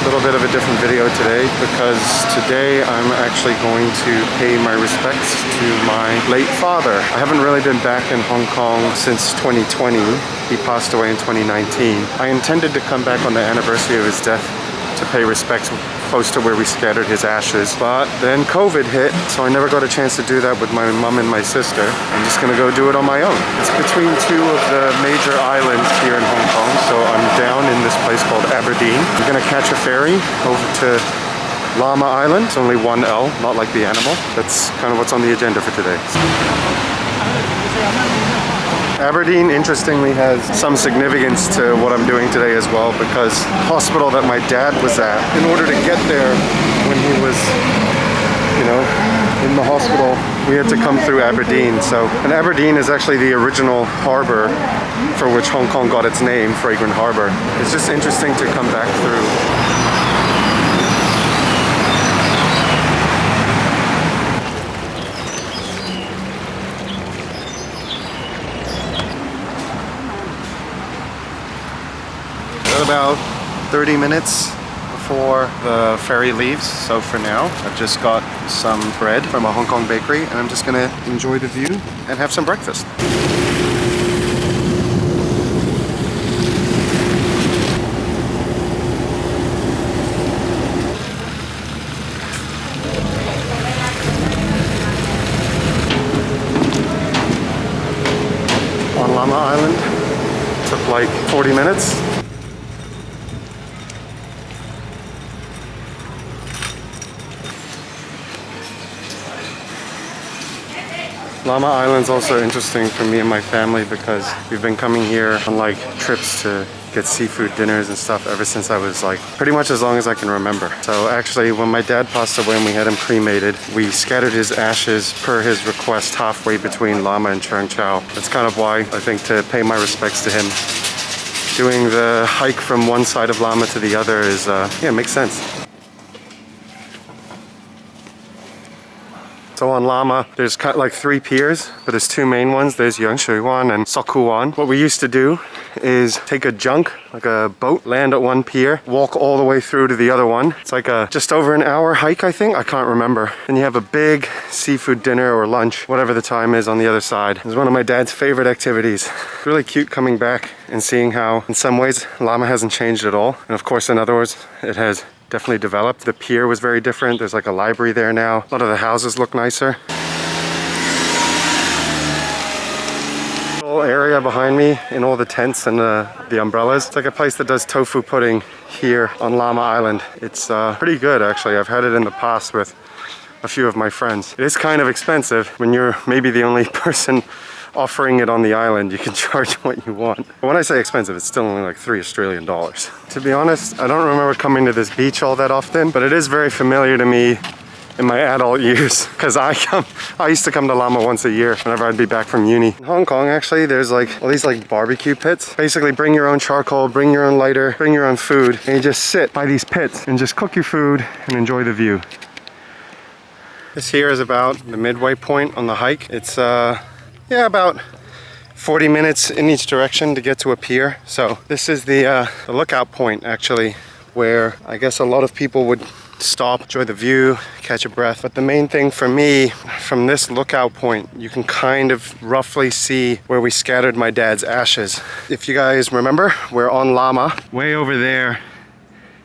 A little bit of a different video today because today I'm actually going to pay my respects to my late father. I haven't really been back in Hong Kong since 2020. He passed away in 2019. I intended to come back on the anniversary of his death to pay respects close to where we scattered his ashes, but then COVID hit, so I never got a chance to do that with my mom and my sister. I'm just gonna go do it on my own. It's between two of the major islands here in Hong Kong, so I'm down in this place called Aberdeen. I'm gonna catch a ferry over to Llama Island. It's only one L, not like the animal. That's kind of what's on the agenda for today. Aberdeen, interestingly, has some significance to what I'm doing today as well, because the hospital that my dad was at, in order to get there when he was, you know, in the hospital, we had to come through Aberdeen. So, and Aberdeen is actually the original harbor for which Hong Kong got its name, Fragrant Harbor. It's just interesting to come back through. About 30 minutes before the ferry leaves, so for now I've just got some bread from a Hong Kong bakery and I'm just gonna enjoy the view and have some breakfast. On Llama Island, took like 40 minutes. Llama Island's also interesting for me and my family because we've been coming here on like trips to get seafood dinners and stuff ever since I was like pretty much as long as I can remember. So actually when my dad passed away and we had him cremated, we scattered his ashes per his request halfway between Llama and Cheung Chau. That's kind of why I think to pay my respects to him, doing the hike from one side of Llama to the other is, yeah, makes sense. So on Llama, there's kind of like 3 piers, but there's 2 main ones. There's Yeung Shui Wan and Sok Hu Wan. What we used to do is take a junk, like a boat, land at one pier, walk all the way through to the other one. It's like a just over an hour hike, I think. I can't remember. And you have a big seafood dinner or lunch, whatever the time is on the other side. It's one of my dad's favorite activities. It's really cute coming back and seeing how, in some ways, Llama hasn't changed at all. And of course, in other words, it has definitely developed. The pier was very different. There's like a library there now. A lot of the houses look nicer. Whole area behind me in all the tents and the umbrellas. It's like a place that does tofu pudding here on Llama Island. It's pretty good actually. I've had it in the past with a few of my friends. It is kind of expensive when you're maybe the only person offering it on the island. You can charge what you want. But when I say expensive, it's still only like $3 Australian. To be honest, I don't remember coming to this beach all that often, but it is very familiar to me in my adult years because I used to come to Llama once a year whenever I'd be back from uni. In Hong Kong actually, there's like all these like barbecue pits. Basically bring your own charcoal, bring your own lighter, bring your own food, and you just sit by these pits and just cook your food and enjoy the view. This here is about the midway point on the hike. It's yeah, about 40 minutes in each direction to get to a pier. So this is the lookout point actually, where I guess a lot of people would stop, enjoy the view, catch a breath. But the main thing for me, from this lookout point, you can kind of roughly see where we scattered my dad's ashes. If you guys remember, we're on Llama. Way over there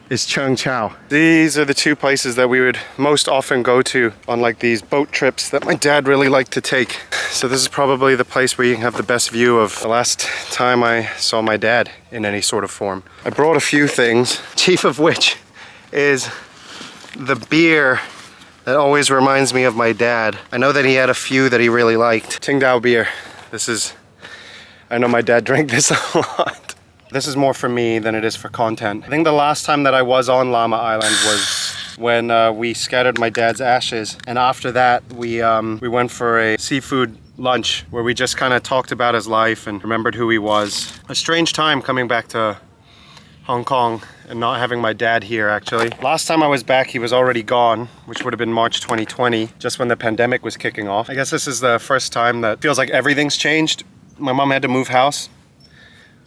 is Cheung Chau. These are the 2 places that we would most often go to on like these boat trips that my dad really liked to take. So this is probably the place where you can have the best view of the last time I saw my dad in any sort of form. I brought a few things, chief of which is the beer that always reminds me of my dad. I know that he had a few that he really liked. Qingdao beer. This is, I know my dad drank this a lot. This is more for me than it is for content. I think the last time that I was on Llama Island was when we scattered my dad's ashes, and after that we went for a seafood lunch where we just kind of talked about his life and remembered who he was. A strange time coming back to Hong Kong and not having my dad here actually. Last time I was back he was already gone, which would have been March 2020, just when the pandemic was kicking off. I guess this is the first time that feels like everything's changed. My mom had to move house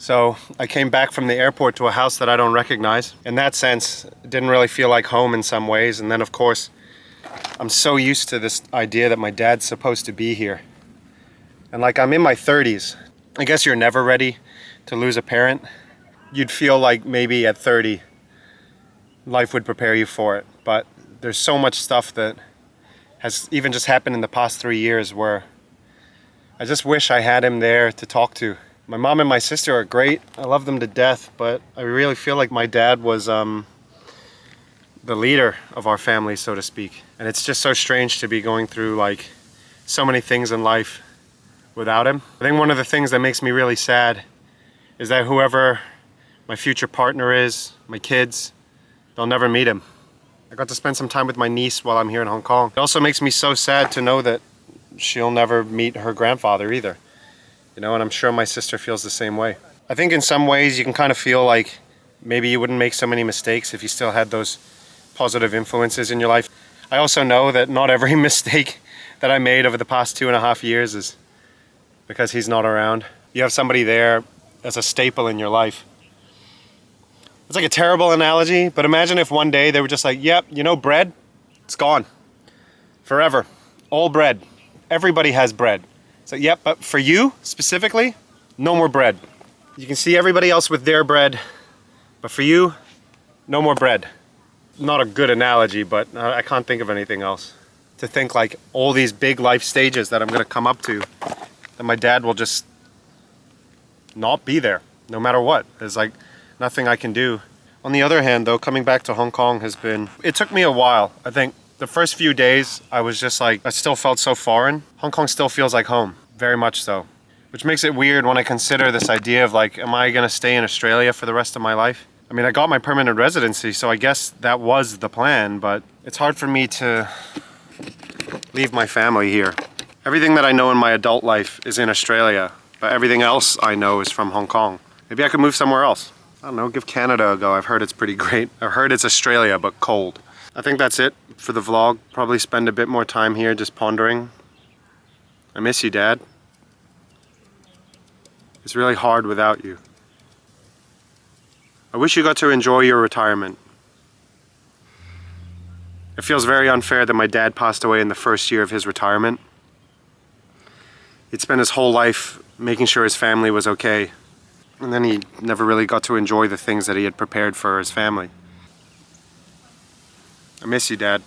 So I came back from the airport to a house that I don't recognize. In that sense, it didn't really feel like home in some ways. And then of course, I'm so used to this idea that my dad's supposed to be here. And like, I'm in my 30s. I guess you're never ready to lose a parent. You'd feel like maybe at 30, life would prepare you for it. But there's so much stuff that has even just happened in the past 3 years where I just wish I had him there to talk to. My mom and my sister are great. I love them to death, but I really feel like my dad was the leader of our family, so to speak. And it's just so strange to be going through like so many things in life without him. I think one of the things that makes me really sad is that whoever my future partner is, my kids, they'll never meet him. I got to spend some time with my niece while I'm here in Hong Kong. It also makes me so sad to know that she'll never meet her grandfather either. You know, and I'm sure my sister feels the same way. I think in some ways you can kind of feel like maybe you wouldn't make so many mistakes if you still had those positive influences in your life. I also know that not every mistake that I made over the past 2.5 years is because he's not around. You have somebody there as a staple in your life. It's like a terrible analogy, but imagine if one day they were just like, yep, you know, bread, it's gone. Forever. All bread. Everybody has bread. So, yep, but for you specifically, no more bread. You can see everybody else with their bread, but for you, no more bread. Not a good analogy, but I can't think of anything else. To think like all these big life stages that I'm gonna come up to, that my dad will just not be there, no matter what. There's like nothing I can do. On the other hand though, coming back to Hong Kong it took me a while. I think the first few days I was just like, I still felt so foreign. Hong Kong still feels like home, very much so. Which makes it weird when I consider this idea of like, am I gonna stay in Australia for the rest of my life? I mean, I got my permanent residency, so I guess that was the plan, but it's hard for me to leave my family here. Everything that I know in my adult life is in Australia, but everything else I know is from Hong Kong. Maybe I could move somewhere else. I don't know, give Canada a go. I've heard it's pretty great. I've heard it's Australia, but cold. I think that's it for the vlog. Probably spend a bit more time here just pondering. I miss you, Dad. It's really hard without you. I wish you got to enjoy your retirement. It feels very unfair that my dad passed away in the first year of his retirement. He'd spent his whole life making sure his family was okay. And then he never really got to enjoy the things that he had prepared for his family. I miss you, Dad.